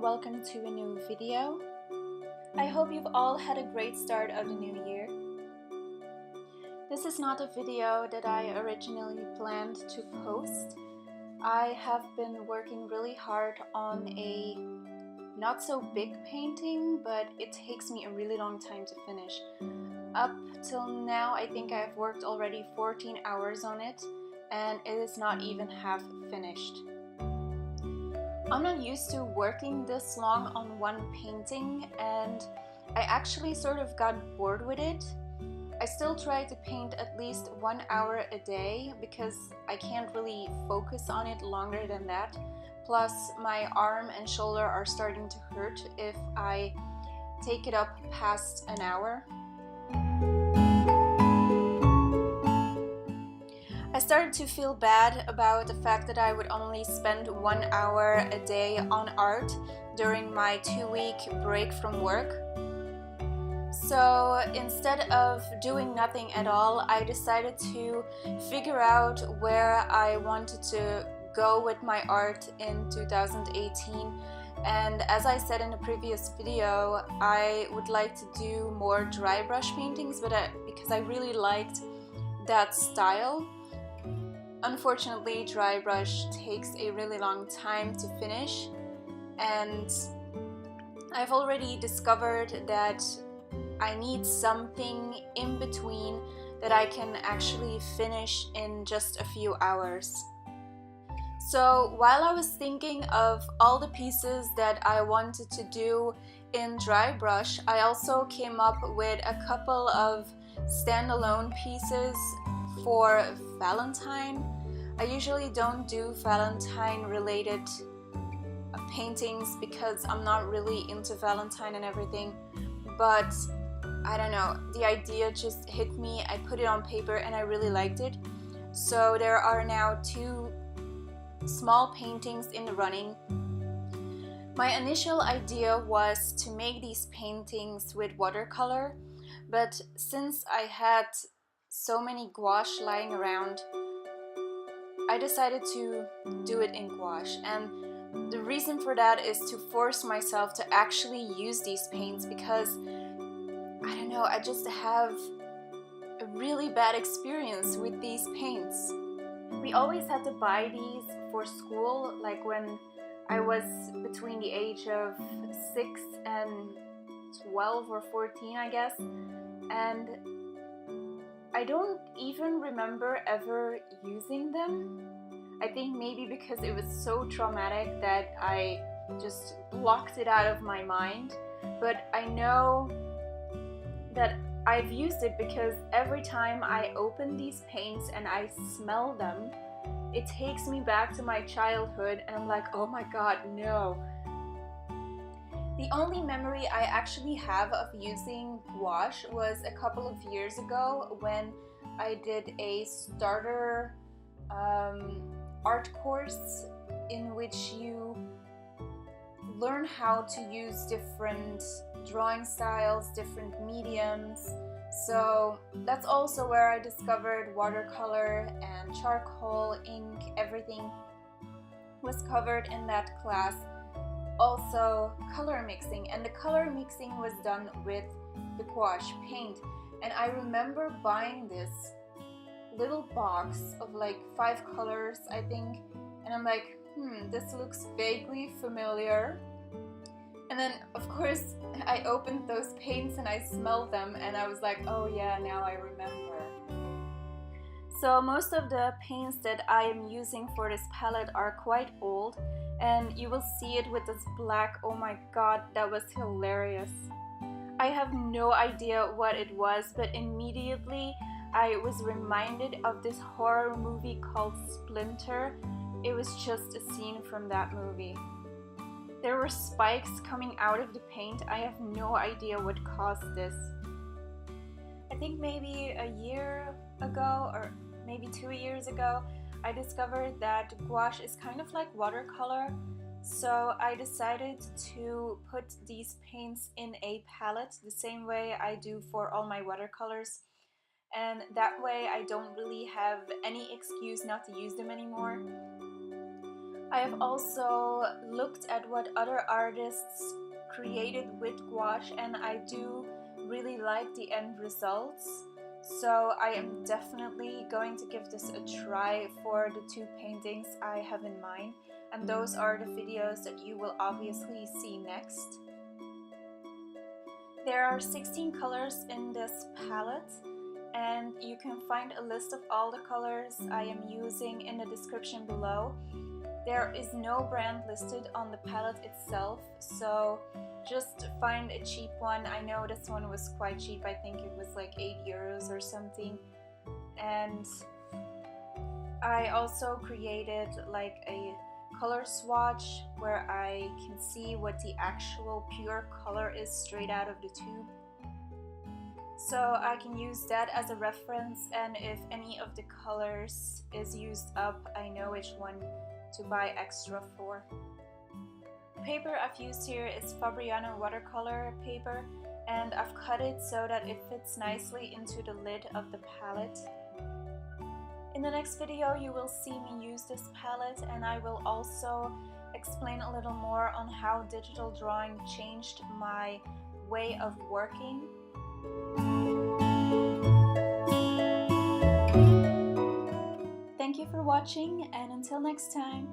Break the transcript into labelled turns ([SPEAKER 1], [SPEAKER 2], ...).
[SPEAKER 1] welcome to a new video. I hope you've all had a great start of the new year. This is not a video that I originally planned to post. I have been working really hard on a not so big painting, but it takes me a really long time to finish. Up till now, I think I've worked already 14 hours on it, and it is not even half finished. I'm not used to working this long on one painting, and I actually sort of got bored with it. I still try to paint at least 1 hour a day because I can't really focus on it longer than that. Plus, my arm and shoulder are starting to hurt if I take it up past an hour. I started to feel bad about the fact that I would only spend 1 hour a day on art during my 2-week break from work. So instead of doing nothing at all, I decided to figure out where I wanted to go with my art in 2018. And as I said in the previous video, I would like to do more dry brush paintings, because I really liked that style. Unfortunately, dry brush takes a really long time to finish, and I've already discovered that I need something in between that I can actually finish in just a few hours. So while I was thinking of all the pieces that I wanted to do in dry brush, I also came up with a couple of standalone pieces for Valentine. I usually don't do Valentine related paintings because I'm not really into Valentine and everything, but I don't know, the idea just hit me. I put it on paper and I really liked it. So there are now 2 small paintings in the running. My initial idea was to make these paintings with watercolor, but since I had so many gouache lying around, I decided to do it in gouache. And the reason for that is to force myself to actually use these paints because, I don't know, I just have a really bad experience with these paints. We always had to buy these for school, like when I was between the age of 6 and 12 or 14, I guess. And I don't even remember ever using them. I think maybe because it was so traumatic that I just blocked it out of my mind. But I know that I've used it because every time I open these paints and I smell them, it takes me back to my childhood, and I'm like, oh my god, no. The only memory I actually have of using gouache was a couple of years ago when I did a starter art course in which you learn how to use different drawing styles, different mediums. So that's also where I discovered watercolor and charcoal, ink, everything was covered in that class. Also color mixing, and the color mixing was done with the gouache paint. And I remember buying this little box of like 5 colors, I think, and I'm like, this looks vaguely familiar. And then of course I opened those paints and I smelled them and I was like, oh yeah, now I remember. So most of the paints that I am using for this palette are quite old, and you will see it with this black. Oh my god, that was hilarious. I have no idea what it was, but immediately I was reminded of this horror movie called Splinter. It was just a scene from that movie. There were spikes coming out of the paint. I have no idea what caused this. I think maybe a year ago, or maybe 2 years ago, I discovered that gouache is kind of like watercolor. So I decided to put these paints in a palette the same way I do for all my watercolors. And that way I don't really have any excuse not to use them anymore. I have also looked at what other artists created with gouache, and I do really like the end results. So I am definitely going to give this a try for the two paintings I have in mind, and those are the videos that you will obviously see next. There are 16 colors in this palette, and you can find a list of all the colors I am using in the description below. There is no brand listed on the palette itself, so just find a cheap one. I know this one was quite cheap, I think it was like €8 or something. And I also created like a color swatch where I can see what the actual pure color is straight out of the tube. So I can use that as a reference, and if any of the colors is used up, I know which one to buy extra for. The paper I've used here is Fabriano watercolor paper, and I've cut it so that it fits nicely into the lid of the palette. In the next video you will see me use this palette, and I will also explain a little more on how digital drawing changed my way of working. Thank you for watching, and until next time.